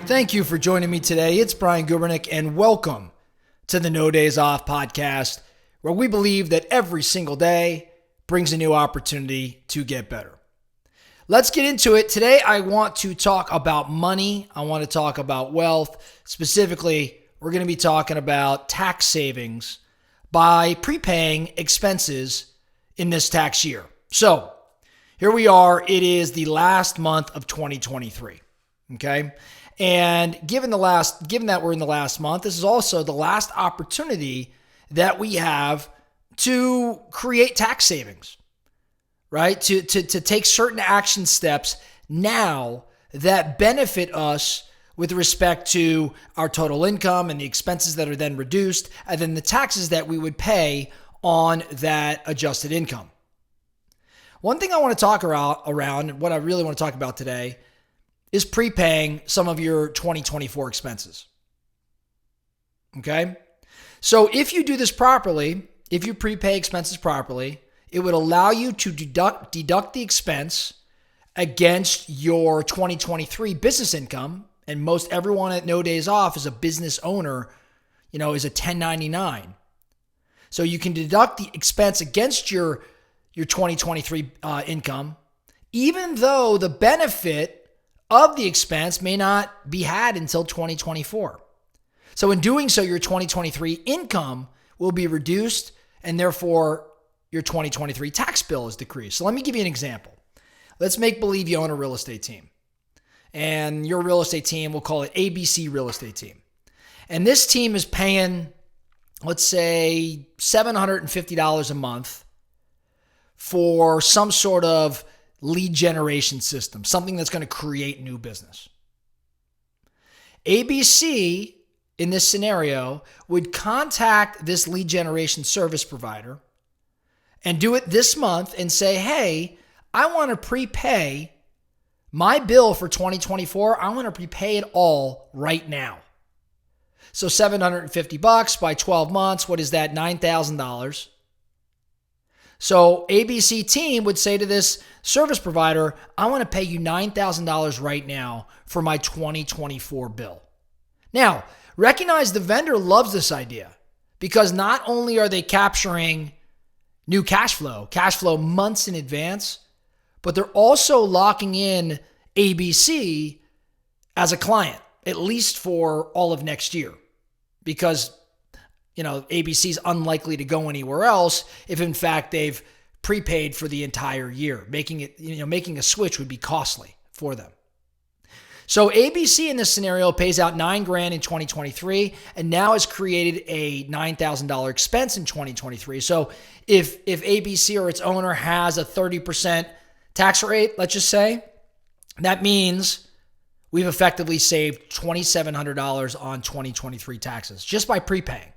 Thank you for joining me today. It's Brian Gubernick, and welcome to the No Days Off podcast, where we believe that every single day brings a new opportunity to get better. Let's get into it. Today, I want to talk about money. I want to talk about wealth. Specifically, we're going to be talking about tax savings by prepaying expenses in this tax year. So here we are. It is the last month of 2023. Okay. And given that we're in the last month, this is also the last opportunity that we have to create tax savings, right? To take certain action steps now that benefit us with respect to our total income and the expenses that are then reduced, and then the taxes that we would pay on that adjusted income. One thing I want to talk around, what I really want to talk about today, is prepaying some of your 2024 expenses. Okay? So if you do this properly, if you prepay expenses properly, it would allow you to deduct the expense against your 2023 business income. And most everyone at No Days Off is a business owner, is a 1099. So you can deduct the expense against your 2023 income, even though the benefit of the expense may not be had until 2024. So in doing so, your 2023 income will be reduced, and therefore your 2023 tax bill is decreased. So let me give you an example. Let's make believe you own a real estate team. And your real estate team, we'll call it ABC Real Estate Team. And this team is paying, let's say, $750 a month for some sort of lead generation system, something that's going to create new business. ABC, in this scenario, would contact this lead generation service provider and do it this month and say, hey, I want to prepay my bill for 2024. I want to prepay it all right now. So $750 by 12 months, what is that? $9,000. So ABC team would say to this service provider, I want to pay you $9,000 right now for my 2024 bill. Now, recognize the vendor loves this idea because not only are they capturing new cash flow months in advance, but they're also locking in ABC as a client, at least for all of next year, because ABC is unlikely to go anywhere else if in fact they've prepaid for the entire year. Making a switch would be costly for them. So ABC in this scenario pays out $9,000 in 2023 and now has created a $9,000 expense in 2023. So if ABC or its owner has a 30% tax rate, let's just say, that means we've effectively saved $2,700 on 2023 taxes just by prepaying.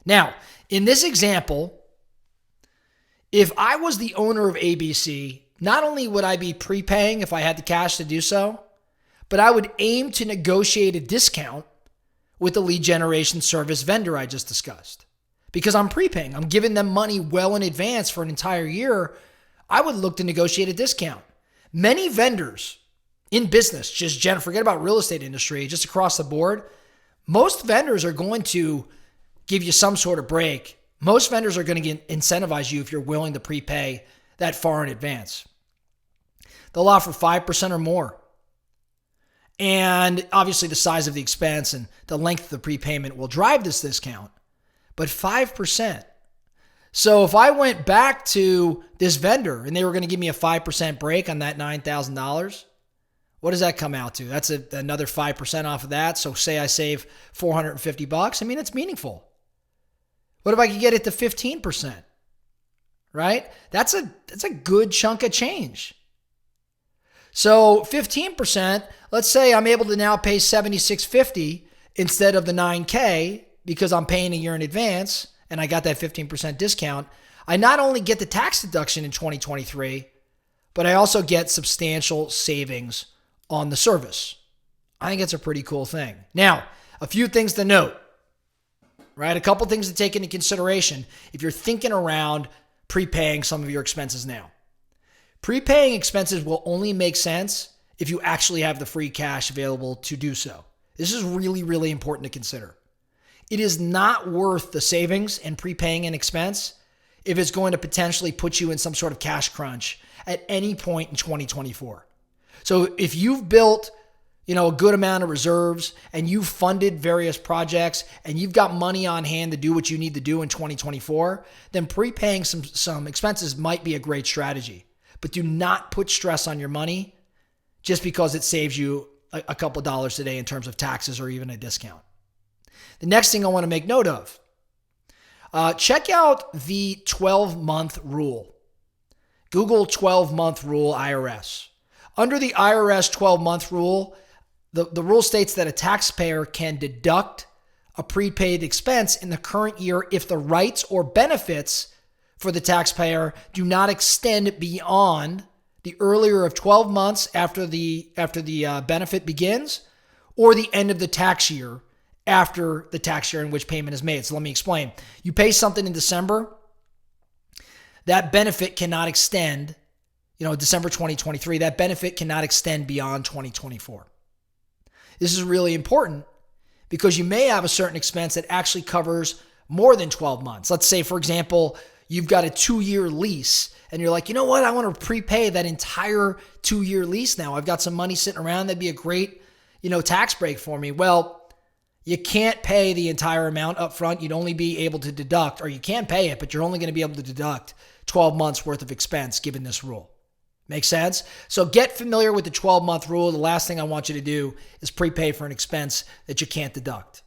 Now, in this example, if I was the owner of ABC, not only would I be prepaying if I had the cash to do so, but I would aim to negotiate a discount with the lead generation service vendor I just discussed. Because I'm prepaying, I'm giving them money well in advance for an entire year, I would look to negotiate a discount. Many vendors in business, forget about real estate industry, just across the board, most vendors are going to give you some sort of break. Most vendors are going to incentivize you if you're willing to prepay that far in advance. They'll offer 5% or more. And obviously the size of the expense and the length of the prepayment will drive this discount, but 5%. So if I went back to this vendor and they were going to give me a 5% break on that $9,000, what does that come out to? That's another 5% off of that. So say I save $450. I mean, it's meaningful. What if I could get it to 15%? Right? That's a good chunk of change. So 15%, let's say I'm able to now pay $7,650 instead of the $9,000 because I'm paying a year in advance and I got that 15% discount. I not only get the tax deduction in 2023, but I also get substantial savings on the service. I think it's a pretty cool thing. Now, a few things to note, right? A couple things to take into consideration if you're thinking around prepaying some of your expenses now. Prepaying expenses will only make sense if you actually have the free cash available to do so. This is really, really important to consider. It is not worth the savings and prepaying an expense if it's going to potentially put you in some sort of cash crunch at any point in 2024. So if you've built, a good amount of reserves and you've funded various projects and you've got money on hand to do what you need to do in 2024, then prepaying some expenses might be a great strategy. But do not put stress on your money just because it saves you a couple dollars today in terms of taxes or even a discount. The next thing I want to make note of, check out the 12-month rule. Google 12-month rule IRS. Under the IRS 12-month rule, the rule states that a taxpayer can deduct a prepaid expense in the current year if the rights or benefits for the taxpayer do not extend beyond the earlier of 12 months after the benefit begins or the end of the tax year after the tax year in which payment is made. So let me explain. You pay something in December, that benefit cannot extend, December 2023, that benefit cannot extend beyond 2024. This is really important because you may have a certain expense that actually covers more than 12 months. Let's say, for example, you've got a 2-year lease and you're like, you know what? I want to prepay that entire 2-year lease now. I've got some money sitting around. That'd be a great, tax break for me. Well, you can't pay the entire amount up front. You'd only be able to deduct, or you can pay it, but you're only going to be able to deduct 12 months worth of expense given this rule. Make sense? So get familiar with the 12-month rule. The last thing I want you to do is prepay for an expense that you can't deduct.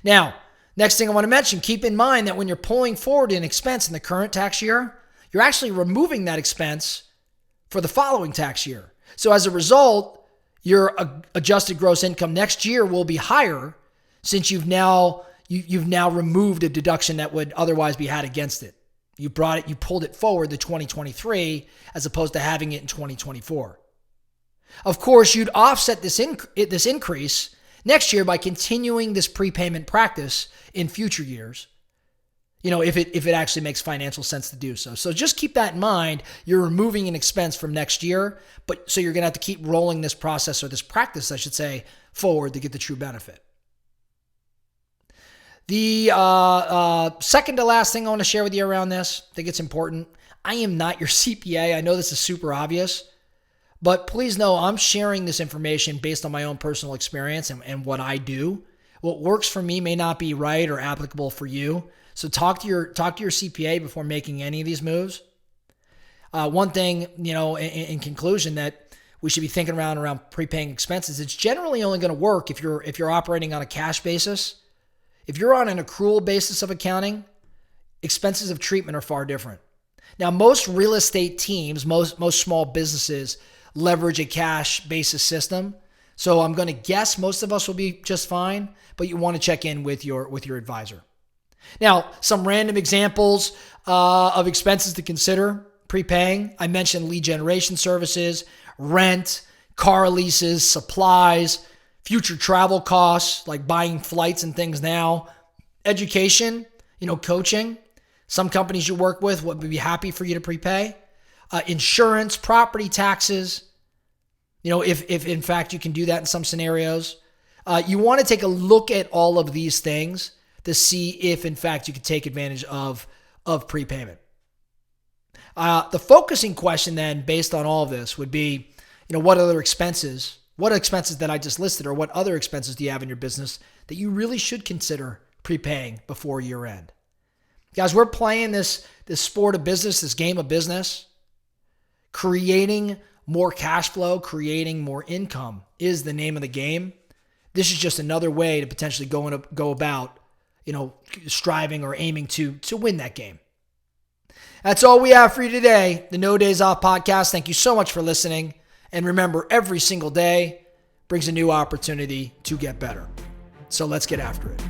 Now, next thing I want to mention, keep in mind that when you're pulling forward an expense in the current tax year, you're actually removing that expense for the following tax year. So as a result, your adjusted gross income next year will be higher since you've now removed a deduction that would otherwise be had against it. You pulled it forward to 2023 as opposed to having it in 2024. Of course, you'd offset this increase next year by continuing this prepayment practice in future years, if it actually makes financial sense to do so. So just keep that in mind. You're removing an expense from next year, but so you're going to have to keep rolling this process, or this practice, I should say, forward to get the true benefit. The second to last thing I want to share with you around this, I think it's important. I am not your CPA. I know this is super obvious, but please know I'm sharing this information based on my own personal experience and what I do. What works for me may not be right or applicable for you. So talk to your CPA before making any of these moves. One thing, in conclusion, that we should be thinking around prepaying expenses. It's generally only going to work if you're operating on a cash basis. If you're on an accrual basis of accounting, expenses of treatment are far different. Now, most real estate teams, most small businesses leverage a cash basis system. So I'm going to guess most of us will be just fine, but you want to check in with your advisor. Now, some random examples of expenses to consider prepaying. I mentioned lead generation services, rent, car leases, supplies, future travel costs like buying flights and things now, education, coaching. Some companies you work with would be happy for you to prepay. Insurance, property taxes, if in fact you can do that in some scenarios. You want to take a look at all of these things to see if in fact you can take advantage of prepayment. The focusing question then, based on all of this, would be, what expenses that I just listed, or what other expenses do you have in your business that you really should consider prepaying before year end? Guys, we're playing this sport of business, this game of business. Creating more cash flow, creating more income is the name of the game. This is just another way to potentially go about, striving or aiming to win that game. That's all we have for you today. The No Days Off podcast. Thank you so much for listening. And remember, every single day brings a new opportunity to get better. So let's get after it.